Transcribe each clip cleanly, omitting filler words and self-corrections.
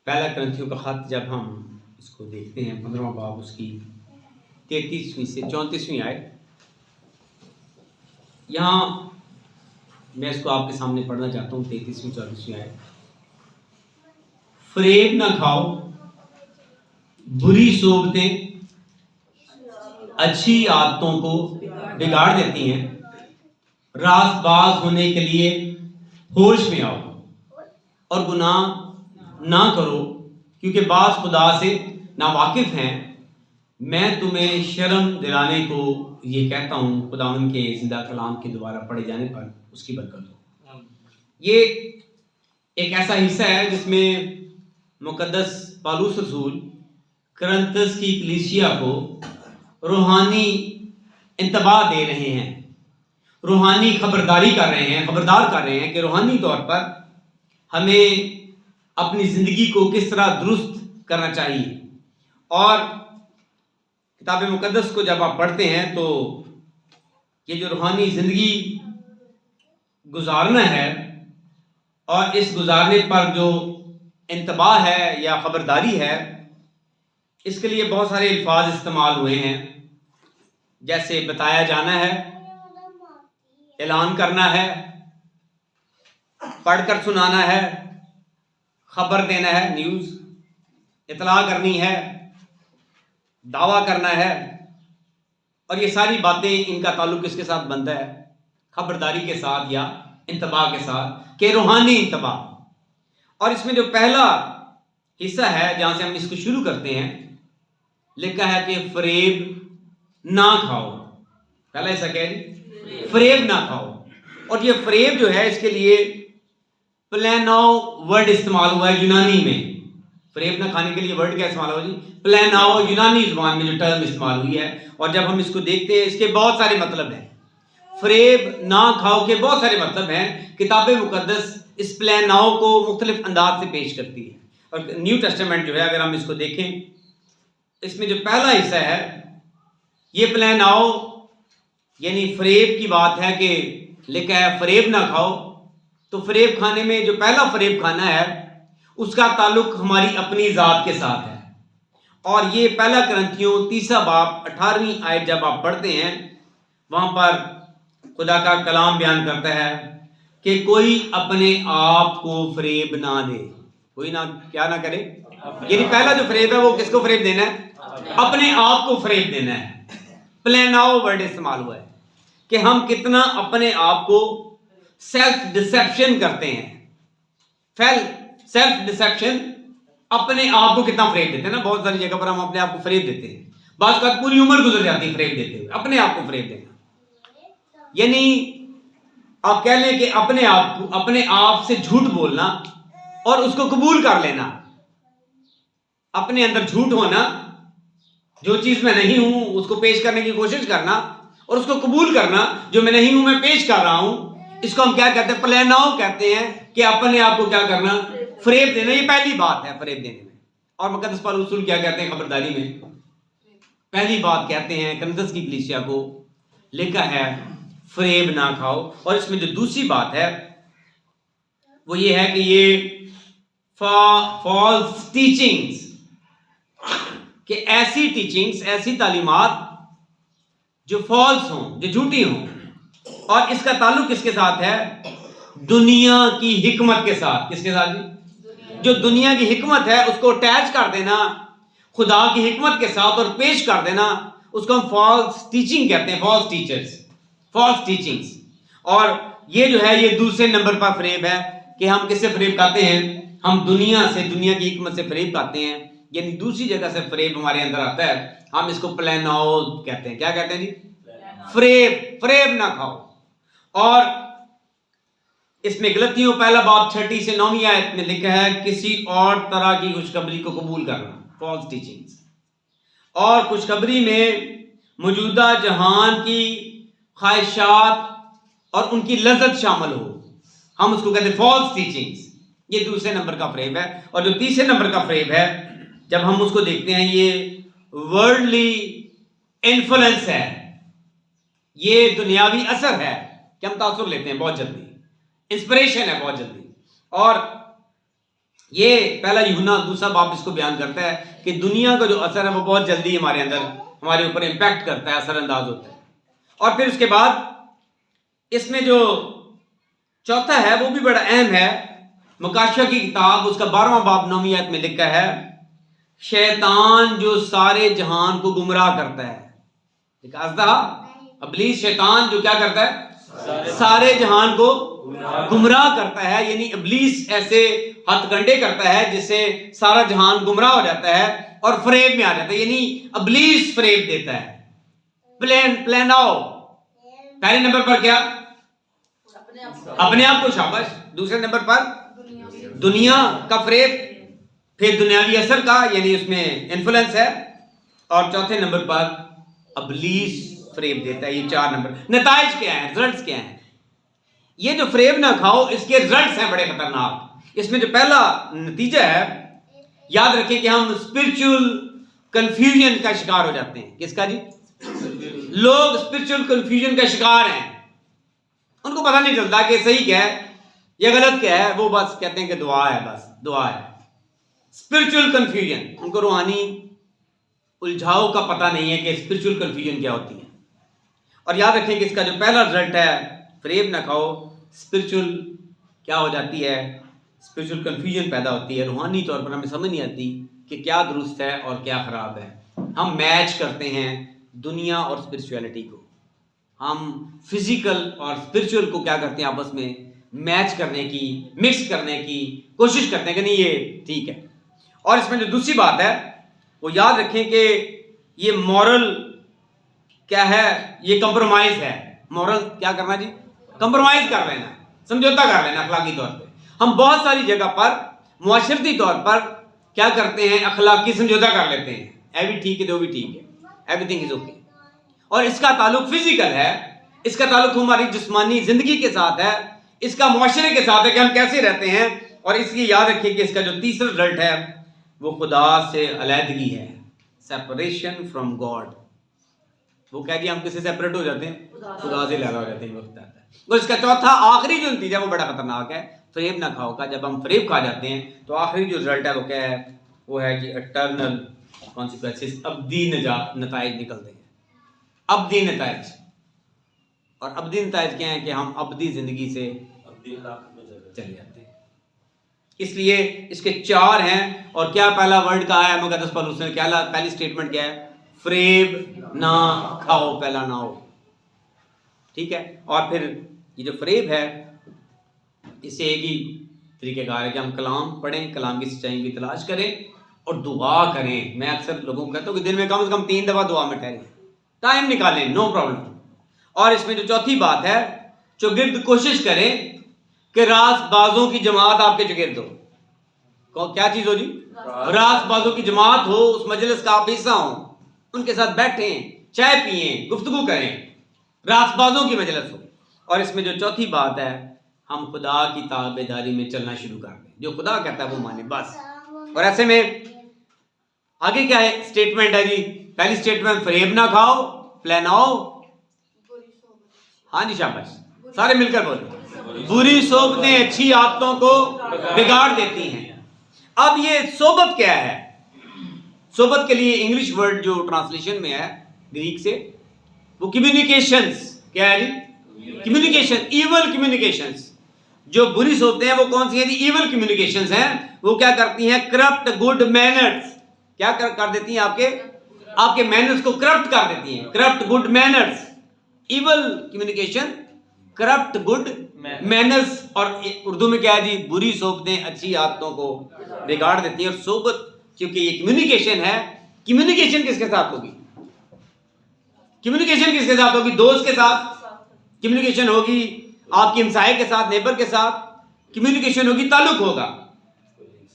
پہلا کرنتھیوں کا خط جب ہم اس کو دیکھتے ہیں 15واں باب اس کی 33ویں سے 34ویں آیت، یہاں میں اس کو آپ کے سامنے پڑھنا چاہتا ہوں 33ویں 34ویں آیت۔ فریب نہ کھاؤ، بری صحبتیں اچھی عادتوں کو بگاڑ دیتی ہیں، راست باز ہونے کے لیے ہوش میں آؤ اور گناہ نہ کرو، کیونکہ بعض خدا سے ناواقف ہیں۔ میں تمہیں شرم دلانے کو یہ کہتا ہوں، خداوند کے زندہ کلام کے دوبارہ پڑھے جانے پر اس کی برکت ہو۔ یہ ایک ایسا حصہ ہے جس میں مقدس پالوس رسول کرنتس کی کلیسیا کو روحانی انتباہ دے رہے ہیں، روحانی خبرداری کر رہے ہیں، خبردار کر رہے ہیں کہ روحانی طور پر ہمیں اپنی زندگی کو کس طرح درست کرنا چاہیے۔ اور کتاب مقدس کو جب آپ پڑھتے ہیں تو یہ جو روحانی زندگی گزارنا ہے اور اس گزارنے پر جو انتباہ ہے یا خبرداری ہے، اس کے لیے بہت سارے الفاظ استعمال ہوئے ہیں، جیسے بتایا جانا ہے، اعلان کرنا ہے، پڑھ کر سنانا ہے، خبر دینا ہے، نیوز، اطلاع کرنی ہے، دعویٰ کرنا ہے۔ اور یہ ساری باتیں، ان کا تعلق کس کے ساتھ بنتا ہے؟ خبرداری کے ساتھ یا انتباہ کے ساتھ، کہ روحانی انتباہ۔ اور اس میں جو پہلا حصہ ہے جہاں سے ہم اس کو شروع کرتے ہیں، لکھا ہے کہ فریب نہ کھاؤ۔ پہلا حصہ کیا ہے؟ فریب نہ کھاؤ۔ اور یہ فریب جو ہے، اس کے لیے پلیناؤ ورڈ استعمال ہوا ہے یونانی میں۔ فریب نہ کھانے کے لیے ورڈ کیا استعمال ہوا جی؟ پلیناؤ، یونانی زبان میں جو ٹرم استعمال ہوئی ہے۔ اور جب ہم اس کو دیکھتے ہیں، اس کے بہت سارے مطلب ہیں۔ فریب نہ کھاؤ کے بہت سارے مطلب ہیں۔ کتاب مقدس اس پلیناؤ کو مختلف انداز سے پیش کرتی ہے۔ اور نیو ٹیسٹامنٹ جو ہے، اگر ہم اس کو دیکھیں، اس میں جو پہلا حصہ ہے، یہ پلیناؤ یعنی فریب کی بات ہے، کہ لکھا ہے فریب نہ کھاؤ۔ تو فریب کھانے میں جو پہلا فریب کھانا ہے، اس کا تعلق ہماری اپنی ذات کے ساتھ ہے۔ اور یہ پہلا کرنتھیوں 3 باب 18ویں آیت جب آپ پڑھتے ہیں، وہاں پر خدا کا کلام بیان کرتا ہے کہ کوئی اپنے آپ کو فریب نہ دے۔ کوئی کیا نہ کرے، یعنی پہلا جو فریب ہے وہ کس کو فریب دینا ہے؟ اپنے آپ کو فریب دینا ہے۔ پلیناؤ ورڈ استعمال ہوا ہے کہ ہم کتنا اپنے آپ کو سیلف ڈسیپشن کرتے ہیں۔ سیلف ڈسیپشن، اپنے آپ کو کتنا فریب دیتے ہیں نا۔ بہت ساری جگہ پر ہم اپنے آپ کو فریب دیتے ہیں، بعض کا پوری عمر گزر جاتی ہے فریب دیتے ہوئے، اپنے آپ کو فریب دینا۔ یعنی آپ کہہ لیں کہ اپنے آپ سے جھوٹ بولنا اور اس کو قبول کر لینا، اپنے اندر جھوٹ ہونا، جو چیز میں نہیں ہوں اس کو پیش کرنے کی کوشش کرنا اور اس کو قبول کرنا، جو میں نہیں ہوں میں پیش کر رہا ہوں۔ اس کو ہم کیا کہتے ہیں؟ پلیناؤ کہتے ہیں، کہ اپنے آپ کو کیا کرنا؟ فریب دینا۔ یہ پہلی بات ہے فریب دینے میں۔ اور مقدس پالوس رسول کیا کہتے ہیں خبرداری میں؟ پہلی بات کہتے ہیں کرنتس کی کلیسیا کو، لکھا ہے فریب نہ کھاؤ۔ اور اس میں جو دوسری بات ہے وہ یہ ہے کہ یہ فالس ٹیچنگز، کہ ایسی ٹیچنگز، ایسی تعلیمات جو فالس ہوں، جو جھوٹی ہوں۔ اور اس کا تعلق کس کے ساتھ ہے؟ دنیا کی حکمت کے ساتھ۔ کس کے ساتھ جی؟ جو دنیا کی حکمت ہے اس کو اٹیچ کر دینا خدا کی حکمت کے ساتھ اور پیش کر دینا، اس کو ہم فالس ٹیچنگ کہتے ہیں، فالس ٹیچرز، فالس ٹیچنگز۔ اور یہ جو ہے یہ دوسرے نمبر پر فریب ہے، کہ ہم کس سے فریب کھاتے ہیں؟ ہم دنیا سے، دنیا کی حکمت سے فریب کھاتے ہیں۔ یعنی دوسری جگہ سے فریب ہمارے اندر آتا ہے، ہم اس کو پلیناؤ کہتے ہیں۔ کیا کہتے ہیں جی؟ فریب نہ کھاؤ۔ اور اس میں غلطیوں پہلا باب 6 سے 9 آیت میں لکھا ہے کسی اور طرح کی خوشخبری کو قبول کرنا، فالس ٹیچنگز۔ اور خوشخبری میں موجودہ جہان کی خواہشات اور ان کی لذت شامل ہو، ہم اس کو کہتے ہیں فالس ٹیچنگز۔ یہ دوسرے نمبر کا فریب ہے۔ اور جو تیسرے نمبر کا فریب ہے، جب ہم اس کو دیکھتے ہیں، یہ ورلڈلی انفلوئنس ہے، یہ دنیاوی اثر ہے کہ ہم تاثر لیتے ہیں بہت جلدی، انسپریشن ہے بہت جلدی۔ اور یہ پہلا یوحنا دوسرا باب اس کو بیان کرتا ہے کہ دنیا کا جو اثر ہے وہ بہت جلدی ہمارے اندر ہمارے اوپر امپیکٹ کرتا ہے، اثر انداز ہوتا ہے. اور پھر اس کے بعد اس میں جو چوتھا ہے وہ بھی بڑا اہم ہے. مکاشفہ کی کتاب اس کا 12واں باب 9ویں آیت میں لکھا ہے، شیطان جو سارے جہان کو گمراہ کرتا ہے. ابلیس شیطان جو کیا کرتا ہے؟ سارے جہان کو گمراہ کرتا ہے. یعنی ابلیس ایسے ہتھ کنڈے کرتا ہے جس سے سارا جہان گمراہ ہو جاتا ہے اور فریب میں آ جاتا ہے. یعنی ابلیس فریب دیتا ہے. پلان آؤ. پہلے نمبر پر کیا؟ اپنے آپ کو شاباش. دوسرے نمبر پر دنیا کا فریب، پھر دنیاوی اثر کا یعنی اس میں انفلوئنس ہے، اور چوتھے نمبر پر ابلیس فریب دیتا ہے. یہ 4 نمبر. نتائج کیا ہیں؟ رزلٹس کیا ہیں؟ یہ جو فریب نہ کھاؤ اس کے رزلٹس ہیں بڑے خطرناک. اس میں جو پہلا نتیجہ ہے، یاد رکھیں کہ ہم اسپرچول کنفیوژن کا شکار ہو جاتے ہیں. کس کا جی؟ لوگ اسپرچول کنفیوژن کا شکار ہیں. ان کو پتہ نہیں چلتا کہ صحیح کیا ہے یا غلط کیا ہے. وہ بس کہتے ہیں کہ دعا ہے، بس دعا ہے. اسپرچول کنفیوژن، ان کو روحانی الجھاؤ کا پتہ نہیں ہے کہ اسپرچول کنفیوژن کیا ہوتی ہے. اور یاد رکھیں کہ اس کا جو پہلا رزلٹ ہے، فریب نہ کھاؤ، اسپرچول کیا ہو جاتی ہے؟ اسپرچول کنفیوژن پیدا ہوتی ہے. روحانی طور پر ہمیں سمجھ نہیں آتی کہ کیا درست ہے اور کیا خراب ہے. ہم میچ کرتے ہیں دنیا اور اسپرچولیٹی کو. ہم فزیکل اور اسپرچول کو کیا کرتے ہیں؟ آپس میں میچ کرنے کی، مکس کرنے کی کوشش کرتے ہیں کہ نہیں یہ ٹھیک ہے. اور اس میں جو دوسری بات ہے وہ یاد رکھیں کہ یہ مورل کیا ہے؟ یہ کمپرومائز ہے. مورل کیا کرنا جی؟ کمپرومائز کر لینا، سمجھوتا کر لینا اخلاقی طور پہ. ہم بہت ساری جگہ پر معاشرتی طور پر کیا کرتے ہیں؟ اخلاقی سمجھوتا کر لیتے ہیں. اے بھی ٹھیک ہے تو بھی ٹھیک ہے، ایوری تھنگ از اوکے. اور اس کا تعلق فزیکل ہے، اس کا تعلق ہماری جسمانی زندگی کے ساتھ ہے، اس کا معاشرے کے ساتھ ہے کہ ہم کیسے رہتے ہیں. اور اس لیے یاد رکھیے کہ اس کا جو تیسرا رزلٹ ہے وہ خدا سے علیحدگی ہے، سیپریشن فرام گاڈ. وہ کہہ دیا ہم کس سے سیپریٹ ہو جاتے ہیں؟ خدا سے علیحدہ ہو جاتے ہیں. وقت آتا ہے. اور اس کا چوتھا آخری جو نتیجہ وہ بڑا خطرناک ہے، فریب نہ کھاؤ کا. جب ہم فریب کھا جاتے ہیں تو آخری جو رزلٹ ہے وہ کیا ہے؟ وہ ہے کہ اٹرنل کانسیکوینسز، ابدی نتائج نکلتے ہیں. ابدی نتائج. اور ابدی نتائج کیا ہیں؟ کہ ہم ابدی زندگی سے چلے جاتے ہیں. اس لیے اس کے 4 ہیں. اور کیا پہلا ورڈ کہا ہے مقدس پولس نے؟ کیا پہلی سٹیٹمنٹ کیا ہے؟ فریب نہ کھاؤ، پہلا نہ ہو. ٹھیک ہے. اور پھر یہ جو فریب ہے اس سے ایک ہی طریقہ کار ہے کہ ہم کلام پڑھیں، کلام کی سچائی کی تلاش کریں اور دعا کریں. میں اکثر لوگوں کو کہتا ہوں کہ دن میں کم سے کم 3 دفعہ دعا میں ٹھہریں، ٹائم نکالیں، نو پرابلم. اور اس میں جو چوتھی بات ہے، چوگرد کوشش کریں کہ راست بازوں کی جماعت آپ کے چوگرد ہو. کیا چیز ہو جی؟ راست بازوں کی جماعت ہو، اس مجلس کا آپ حصہ ہوں، ان کے ساتھ بیٹھیں، چائے پئیں، گفتگو کریں، راست بازوں کی مجلس ہو. اور اس میں جو چوتھی بات ہے، ہم خدا کی تابع داری میں چلنا شروع کر دیں. جو خدا کہتا ہے وہ مانے بس. اور ایسے میں آگے کیا ہے سٹیٹمنٹ ہے جی؟ پہلی سٹیٹمنٹ فریب نہ کھاؤ، پلان آؤ. ہاں جی شاباش، سارے مل کر بولیں. بری صحبتیں اچھی عادتوں کو بگاڑ دیتی ہیں. اب یہ صحبت کیا ہے؟ صحبت کے لیے انگلش ورڈ جو ٹرانسلیشن میں ہے گریک سے وہ کمیونیکیشنز. کیا ہے جی؟ Communication, evil communications. جو بری صحبتیں ہیں وہ کون سی ہیں جی؟ ایول کمیونیکیشنز ہیں. وہ کیا کرتی ہیں؟ Corrupt good manners. کیا کر دیتی ہیں؟ آپ کے مینرز کو کرپٹ کر دیتی ہیں. Corrupt good manners. Evil communication, corrupt good manners. اور اردو میں کیا ہے جی؟ بری صحبتیں اچھی عادتوں کو بگاڑ دیتی ہیں. اور صحبت کیونکہ یہ کمیونیکیشن ہے، کمیونیکیشن کس کے ساتھ ہوگی؟ کمیونیکیشن کس کے ساتھ ہوگی؟ دوست کے ساتھ کمیونیکیشن ہوگی، آپ کے ہمسائے کے ساتھ، نیبر کے ساتھ کمیونیکیشن ہوگی، تعلق ہوگا.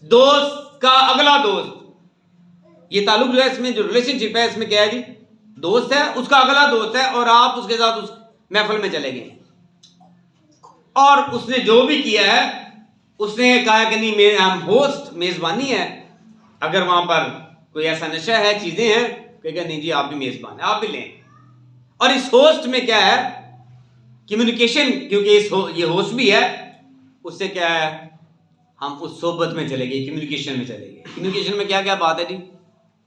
دوست کا اگلا دوست، یہ تعلق جو ہے اس میں جو ریلیشن شپ ہے اس میں کیا ہے جی؟ دوست ہے، اس کا اگلا دوست ہے، اور آپ اس کے ساتھ اس محفل میں چلے گئے اور اس نے جو بھی کیا ہے اس نے کہا کہ نہیں ہم ہوسٹ، میزبانی ہے. اگر وہاں پر کوئی ایسا نشہ ہے، چیزیں ہیں، کہ نہیں جی آپ بھی میزبان ہیں، آپ بھی لیں. اور اس ہوسٹ میں کیا ہے؟ کمیونیکیشن. کیونکہ یہ ہوسٹ بھی ہے، اس سے کیا ہے؟ ہم اس صحبت میں چلے گئے, کمیونیکیشن میں چلے گئے. کمیونیکیشن میں کیا کیا بات ہے جی؟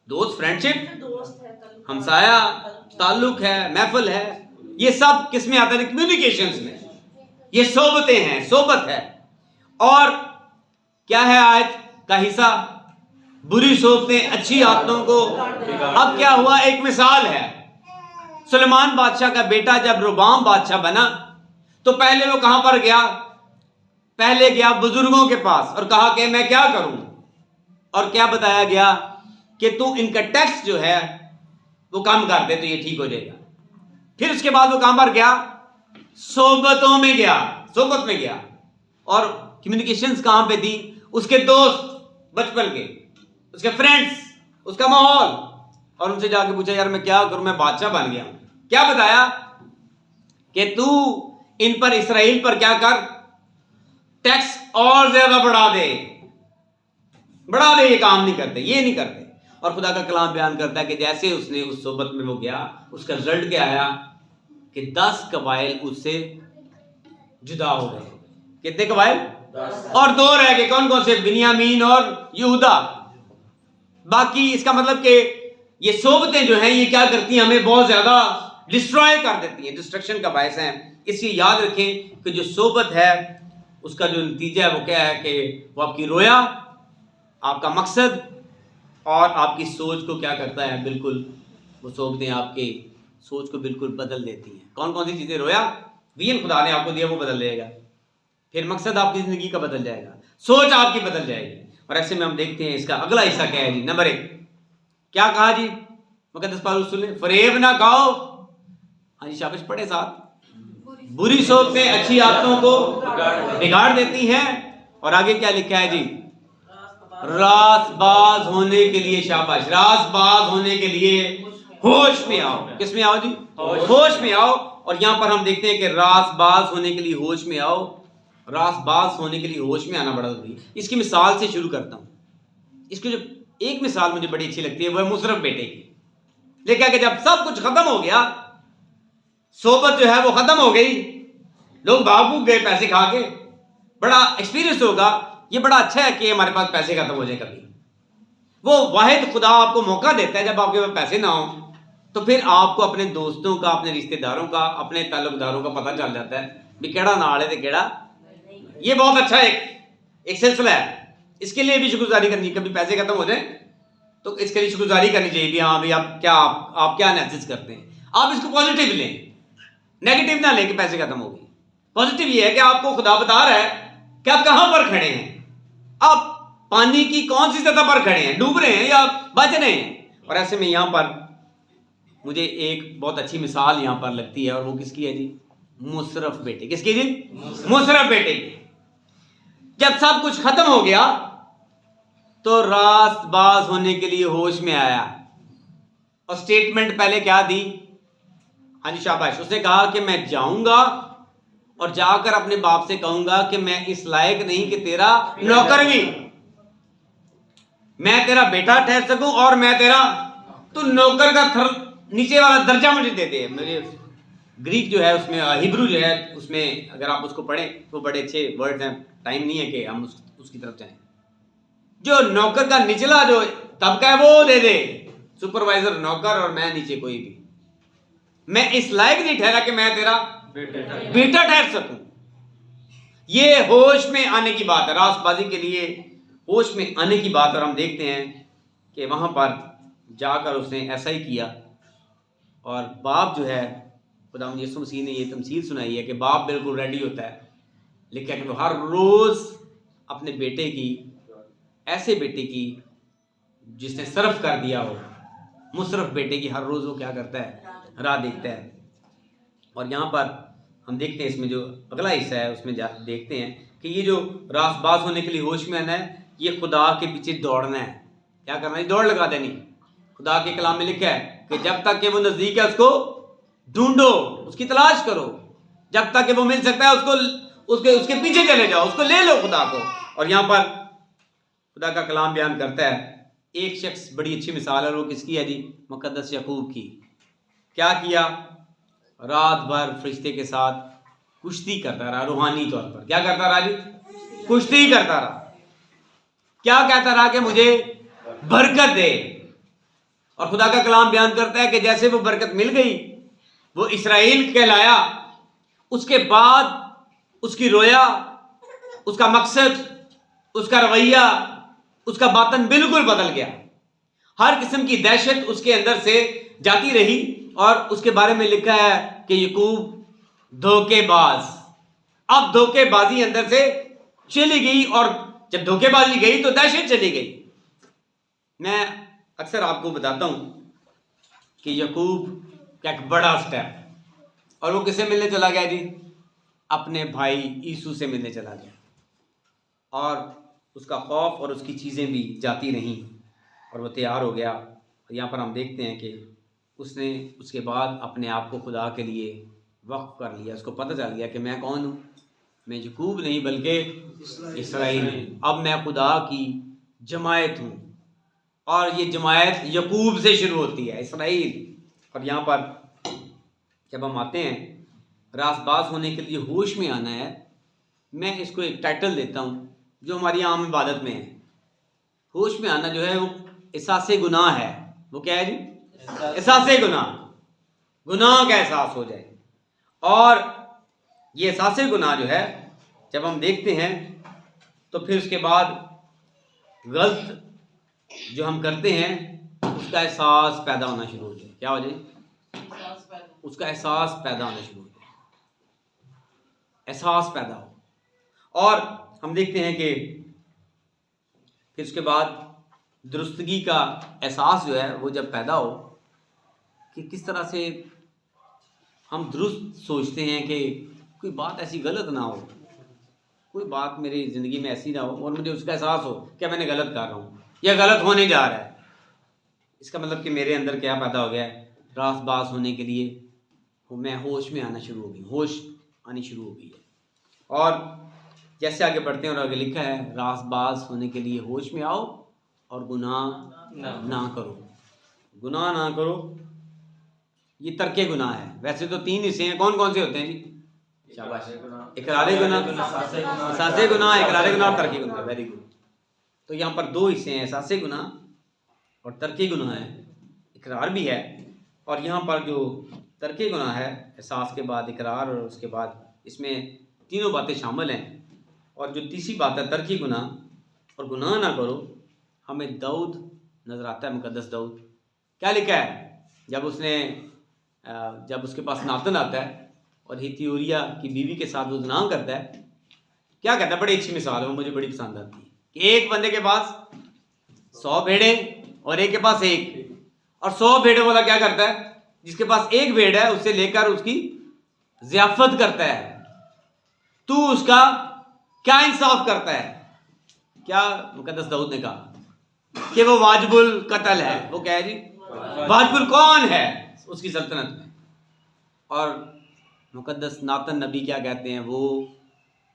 دوست, فرینڈ شپ, ہمسایہ, تعلق ہے, محفل ہے, یہ سب کس میں آتا ہے؟ کمیونیکیشنز میں. یہ صحبتیں ہیں, صحبت ہے. اور کیا ہے آیت کا حصہ؟ بری صحبتیں اچھی عادتوں کو. اب کیا ہوا؟ ایک مثال ہے. سلیمان بادشاہ کا بیٹا جب ربام بادشاہ بنا تو پہلے وہ کہاں پر گیا؟ پہلے گیا بزرگوں کے پاس اور کہا کہ میں کیا کروں؟ اور کیا بتایا گیا کہ تو ان کا ٹیکس جو ہے وہ کم کر دے تو یہ ٹھیک ہو جائے گا. پھر اس کے بعد وہ کہاں پر گیا؟ صحبتوں میں گیا, صحبت میں گیا. اور کمیونیکیشنز کہاں پہ تھی؟ اس کے دوست بچپن کے, اس کے فرینڈز, اس کا ماحول. اور ان سے جا کے پوچھا یار میں کیا کروں, میں بادشاہ بن گیا ہوں. کیا بتایا کہ تو ان پر, اسرائیل پر کیا کر, ٹیکس اور زیادہ بڑھا دے. یہ کام نہیں کرتے, یہ نہیں کرتے. اور خدا کا کلام بیان کرتا ہے کہ جیسے اس نے اس صحبت میں وہ گیا, اس کا رزلٹ کیا آیا کہ 10 قبائل اس سے جدا ہو گئے. کتنے قبائل؟ اور 2 رہ گئے. کون کون سے؟ بنیامین اور یہودا. باقی اس کا مطلب کہ یہ صحبتیں جو ہیں یہ کیا کرتی ہیں؟ ہمیں بہت زیادہ ڈسٹروائے کر دیتی ہیں, ڈسٹرکشن کا باعث ہیں. اس لیے یاد رکھیں کہ جو صحبت ہے اس کا جو نتیجہ ہے وہ کیا ہے کہ وہ آپ کی رویا, آپ کا مقصد اور آپ کی سوچ کو کیا کرتا ہے؟ بالکل وہ صحبتیں آپ کی سوچ کو بالکل بدل دیتی ہیں. کون کون سی چیزیں؟ رویا, ویژن خدا نے آپ کو دیا وہ بدل دے گا. پھر مقصد آپ کی زندگی کا بدل جائے گا, سوچ آپ کی بدل جائے گی. اور ایسے میں ہم دیکھتے ہیں اس کا اگلا حصہ کیا ہے جی. نمبر 1 کیا کہا جی مقدس پالوس رسول نے؟ فریب نہ کھاؤ. ہاں جی شاباش, پڑھے ساتھ. بری صحبتیں اچھی عادتوں کو بگاڑ دیتی ہیں. اور آگے کیا لکھا ہے جی؟ راست باز ہونے کے لیے, شاباش, راست باز ہونے کے لیے ہوش میں آؤ. کس میں آؤ جی؟ ہوش میں آؤ. اور یہاں پر ہم دیکھتے ہیں کہ راست باز ہونے کے لیے ہوش میں آؤ. راست باز ہونے کے لیے ہوش میں آنا بڑا ضروری. اس کی مثال سے شروع کرتا ہوں. اس کی جو ایک مثال مجھے بڑی اچھی لگتی ہے وہ ہے مصرف بیٹے کی. لیکن کہ جب سب کچھ ختم ہو گیا, صحبت جو ہے وہ ختم ہو گئی, لوگ بھاگ بھوگ گئے پیسے کھا کے. بڑا ایکسپیرینس ہوگا, یہ بڑا اچھا ہے کہ ہمارے پاس پیسے ختم ہو جائے. کبھی وہ واحد خدا آپ کو موقع دیتا ہے جب آپ کے پاس پیسے نہ ہوں تو پھر آپ کو اپنے دوستوں کا, اپنے رشتہ داروں کا, اپنے تعلق داروں کا پتہ چل جاتا ہے بھی کیڑا نال ہے تے کیڑا. یہ بہت اچھا ایک سلسلہ ہے. اس کے لیے بھی شکر گزاری کرنی. کبھی پیسے ختم ہو جائیں تو اس کے لیے شکر گزاری کرنی چاہیے بھی ہاں بھی آپ کیا انالیسس کرتے ہیں. آپ اس کو پازیٹیو لیں, نیگیٹو نہ لیں کہ پیسے ختم ہو گئے. پازیٹیو یہ ہے کہ آپ کو خدا بتا رہا ہے کہ آپ کہاں پر کھڑے ہیں, آپ پانی کی کون سی سطح پر کھڑے ہیں, ڈوب رہے ہیں یا بچ رہے ہیں. اور ایسے میں یہاں پر مجھے ایک بہت اچھی مثال یہاں پر لگتی ہے, اور وہ کس کی ہے جی؟ مصرف بیٹے. کس کی جی؟ مصرف بیٹے کی. جب سب کچھ ختم ہو گیا تو راست باز ہونے کے لیے ہوش میں آیا. اور سٹیٹمنٹ پہلے کیا دی؟ ہاں جی شاباش. اس نے کہا کہ میں جاؤں گا اور جا کر اپنے باپ سے کہوں گا کہ میں اس لائق نہیں کہ تیرا نوکر بھی, میں تیرا بیٹا ٹھہر سکوں اور میں تیرا, تو نوکر کا نیچے والا درجہ مجھے دے دے. میرے گریک جو ہے اس میں, ہیبرو جو ہے اس میں اگر آپ اس کو پڑھیں تو بڑے اچھے ورڈ ہیں. ٹائم نہیں ہے کہ ہم اس کی طرف جائیں. جو نوکر کا نچلا جو طبقہ ہے وہ دے دے, سپروائزر نوکر اور میں نیچے کوئی بھی. میں اس لائق نہیں ٹھہرا کہ میں تیرا بیٹا ٹھہر سکوں. یہ ہوش میں آنے کی بات ہے, راست بازی کے لیے ہوش میں آنے کی بات. اور ہم دیکھتے ہیں کہ وہاں پر جا کر اس نے ایسا ہی کیا. اور باپ جو ہے, خدا یسوع مسیح نے یہ تمثیل سنائی ہے کہ باپ بالکل ریڈی ہوتا ہے, لیکن وہ ہر روز اپنے بیٹے کی, ایسے بیٹے کی جس نے صرف کر دیا ہو, مصرف بیٹے کی ہر روز وہ کیا کرتا ہے؟ راہ دیکھتا ہے. اور یہاں پر ہم دیکھتے ہیں اس میں جو اگلا حصہ ہے اس میں دیکھتے ہیں کہ یہ جو راست باز ہونے کے لیے ہوش میں آنا ہے, یہ خدا کے پیچھے دوڑنا ہے. کیا کرنا ہے؟ دوڑ لگا دینی. خدا کے کلام میں لکھا ہے کہ جب تک کہ وہ نزدیک ہے اس کو ڈھونڈو, اس کی تلاش کرو. جب تک کہ وہ مل سکتا ہے اس کے پیچھے چلے جاؤ, اس کو لے لو خدا کو. اور یہاں پر خدا کا کلام بیان کرتا ہے ایک شخص, بڑی اچھی مثال ہے, وہ کس کی ہے جی؟ مقدس یعقوب کی. کیا کیا؟ رات بھر فرشتے کے ساتھ کشتی کرتا رہا, روحانی طور پر. کیا کرتا رہا جی؟ کشتی کرتا رہا. کیا کہتا رہا کہ مجھے برکت دے. اور خدا کا کلام بیان کرتا ہے کہ جیسے وہ برکت مل گئی، وہ اسرائیل کہلایا، اس کے بعد اس کی رویا، اس کا مقصد، اس کا رویہ، اس کا باطن بالکل بدل گیا. ہر قسم کی دہشت اس کے اندر سے جاتی رہی. اور اس کے بارے میں لکھا ہے کہ یعقوب دھوکے باز. اب دھوکے بازی اندر سے چلی گئی، اور جب دھوکے بازی گئی تو دہشت چلی گئی. میں اکثر آپ کو بتاتا ہوں کہ یعقوب کا ایک بڑا سٹیپ، اور وہ کس سے ملنے چلا گیا جی؟ اپنے بھائی عیسو سے ملنے چلا گیا. اور اس کا خوف اور اس کی چیزیں بھی جاتی رہیں، اور وہ تیار ہو گیا. اور یہاں پر ہم دیکھتے ہیں کہ اس نے اس کے بعد اپنے آپ کو خدا کے لیے وقف کر لیا. اس کو پتہ چل گیا کہ میں کون ہوں، میں یعقوب نہیں بلکہ اسرائیل ہوں. اب میں خدا کی جماعت ہوں، اور یہ جماعت یعقوب سے شروع ہوتی ہے، اسرائیل. اور یہاں پر جب ہم آتے ہیں راست باز ہونے کے لیے ہوش میں آنا ہے، میں اس کو ایک ٹائٹل دیتا ہوں جو ہماری عام عبادت میں ہے. ہوش میں آنا جو ہے وہ احساس گناہ ہے. وہ کیا ہے جی؟ احساس گناہ. گناہ کا احساس ہو جائے. اور یہ احساس گناہ جو ہے جب ہم دیکھتے ہیں تو پھر اس کے بعد غلط جو ہم کرتے ہیں اس کا احساس پیدا ہونا شروع ہو جائے. کیا ہو جائے؟ اس کا احساس پیدا ہونا شروع ہو جائے. احساس پیدا ہو. اور ہم دیکھتے ہیں کہ پھر اس کے بعد درستگی کا احساس جو ہے وہ جب پیدا ہو کہ کس طرح سے ہم درست سوچتے ہیں کہ کوئی بات ایسی غلط نہ ہو، کوئی بات میری زندگی میں ایسی نہ ہو اور مجھے اس کا احساس ہو کہ میں نے غلط کر رہا ہوں یا غلط ہونے جا رہا ہے. اس کا مطلب کہ میرے اندر کیا پیدا ہو گیا ہے؟ راست باز ہونے کے لیے میں ہوش میں آنا شروع ہو گئی، ہوش آنی شروع ہو گئی ہے. اور جیسے آگے بڑھتے ہیں اور آگے لکھا ہے راست باز ہونے کے لیے ہوش میں آؤ اور گناہ نہ کرو. گناہ نہ کرو، یہ ترک گناہ ہے. ویسے تو 3 حصے ہیں، کون کون سے ہوتے ہیں جی؟ شاباش. اقرار گناہ، احساس گناہ، اقرار گناہ اور ترک گناہ. Very good. تو یہاں پر 2 حصے ہیں، احساس گناہ اور ترک گناہ ہے. اقرار بھی ہے، اور یہاں پر جو ترک گناہ ہے، احساس کے بعد اقرار اور اس کے بعد اس میں تینوں باتیں شامل ہیں. اور جو تیسری بات ہے ترک گناہ اور گناہ نہ کرو، ہمیں داؤد نظر آتا ہے، مقدس داؤد. کیا لکھا ہے جب اس کے پاس ناتن آتا ہے اور ہتھیوریا کی بیوی کے ساتھ وہ زنا کرتا ہے، کیا کہتا ہے؟ بڑی اچھی مثال ہے، وہ مجھے بڑی پسند آتی ہے کہ ایک بندے کے پاس 100 بھیڑیں اور ایک کے پاس 1، اور 100 بھیڑوں والا کیا کرتا ہے؟ جس کے پاس 1 بھیڑ ہے اسے لے کر اس کی ضیافت کرتا ہے. تو اس کا کیا انصاف کرتا ہے؟ کیا مقدس داؤد نے کہا کہ وہ واجب القتل ہے. وہ کیا ہے جی؟ واجب کون ہے اس کی سلطنت میں؟ اور مقدس ناتن نبی کیا کہتے ہیں؟ وہ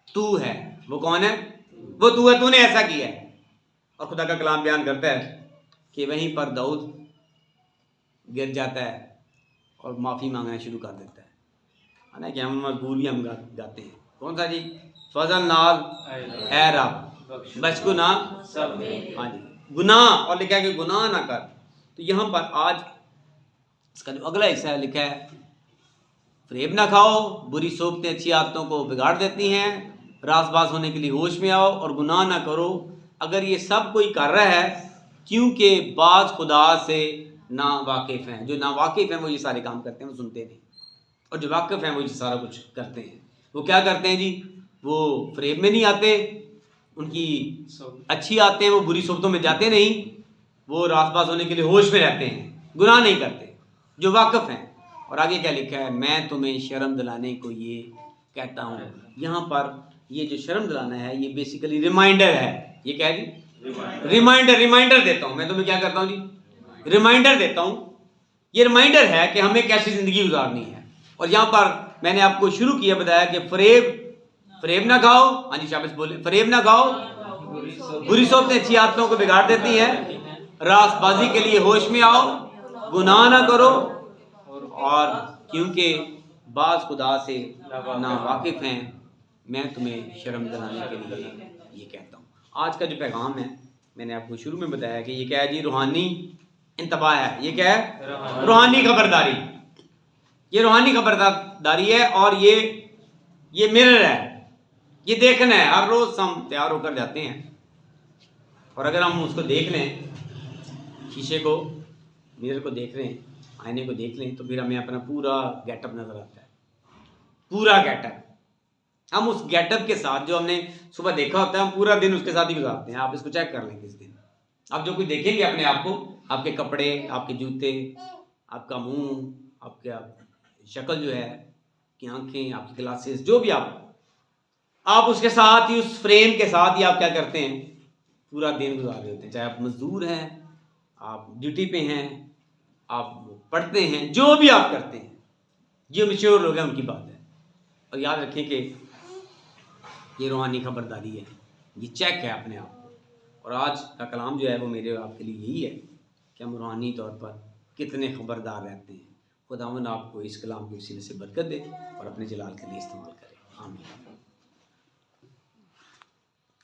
تو ہے. وہ کون ہے؟ وہ تو ہے، تو نے ایسا کیا ہے. اور خدا کا کلام بیان کرتا ہے کہ وہیں پر داؤد گر جاتا ہے اور معافی مانگنا شروع کر دیتا ہے. حالانکہ ہم مجبور بھی ہم گاتے ہیں، کون سا جی؟ فضل نال اے رب بچ گناہ سب. ہاں جی، گناہ. اور لکھا ہے کہ گناہ نہ کر. تو یہاں پر آج اس کا جو اگلا حصہ ہے لکھا ہے فریب نہ کھاؤ، بری صحبتیں اچھی عادتوں کو بگاڑ دیتی ہیں. راست باز ہونے کے لیے ہوش میں آؤ اور گناہ نہ کرو. اگر یہ سب کوئی کر رہا ہے، کیونکہ بعض خدا سے نا واقف ہیں. جو نا واقف ہیں وہ یہ سارے کام کرتے ہیں، وہ سنتے نہیں. اور جو واقف ہیں وہ یہ سارا کچھ کرتے ہیں. وہ کیا کرتے ہیں جی؟ وہ فریب میں نہیں آتے، ان کی اچھی آتے ہیں، وہ بری صحبتوں میں جاتے نہیں، وہ راست باز ہونے کے لیے ہوش میں رہتے ہیں، گناہ نہیں کرتے. جو واقف ہیں. اور آگے کیا لکھا ہے؟ میں تمہیں شرم دلانے کو یہ کہتا ہوں. یہاں پر یہ جو شرم دلانا ہے یہ بیسیکلی ریمائنڈر ہے. یہ کیا ہے جی؟ ریمائنڈر دیتا ہوں. میں تمہیں کیا کرتا ہوں جی؟ ریمائنڈر دیتا ہوں. یہ ریمائنڈر ہے کہ ہمیں کیسی زندگی گزارنی ہے. اور یہاں پر میں نے آپ کو شروع کیا بتایا کہ فریب نہ کھاؤ. ہاں جی شاباش بولے. فریب نہ کھاؤ، بری صحبتیں اچھی عادتوں کو بگاڑ دیتی ہیں. راست بازی کے لیے ہوش میں آؤ، گناہ نہ کرو. اور کیونکہ بعض خدا سے نا واقف ہیں، میں تمہیں شرم دلانے کے لیے یہ کہتا ہوں. آج کا جو پیغام ہے میں نے آپ کو شروع میں بتایا کہ یہ کیا ہے جی؟ روحانی انتباہ ہے. یہ کیا ہے؟ روحانی خبرداری. یہ روحانی خبرداری ہے اور یہ مرر ہے, یہ دیکھنا ہے. ہر روز ہم تیار ہو کر جاتے ہیں اور اگر ہم اس کو دیکھ لیں, شیشے کو, مرر کو دیکھ لیں, آئینے کو دیکھ لیں, تو پھر ہمیں اپنا پورا گیٹ اپ نظر آتا ہے. پورا گیٹ اپ. ہم اس گیٹ اپ کے ساتھ جو ہم نے صبح دیکھا ہوتا ہے, ہم پورا دن اس کے ساتھ ہی گزارتے ہیں. آپ اس کو چیک کر لیں کس دن. آپ جو کوئی دیکھیں گے اپنے آپ کو, آپ کے کپڑے, آپ کے جوتے, آپ کا منہ, آپ کا شکل جو ہے, کی آنکھیں, آپ کی گلاسز, جو بھی آپ اس کے ساتھ ہی, اس فریم کے ساتھ ہی آپ کیا کرتے ہیں, پورا دن گزار رہے ہوتے ہیں. چاہے آپ مزدور ہیں, آپ ڈیوٹی پہ ہیں, آپ پڑھتے ہیں, جو بھی آپ کرتے ہیں, جو میچور لوگ ہیں ان کی بات ہے. اور یاد رکھیں کہ یہ روحانی خبرداری ہے, یہ چیک ہے اپنے آپ کو. اور آج کا کلام جو ہے وہ میرے آپ کے لیے یہی ہے کہ ہم روحانی طور پر کتنے خبردار رہتے ہیں. خداوند آپ کو اس کلام کے وسیلے سے برکت دے اور اپنے جلال کے لیے استعمال کرے. آمین.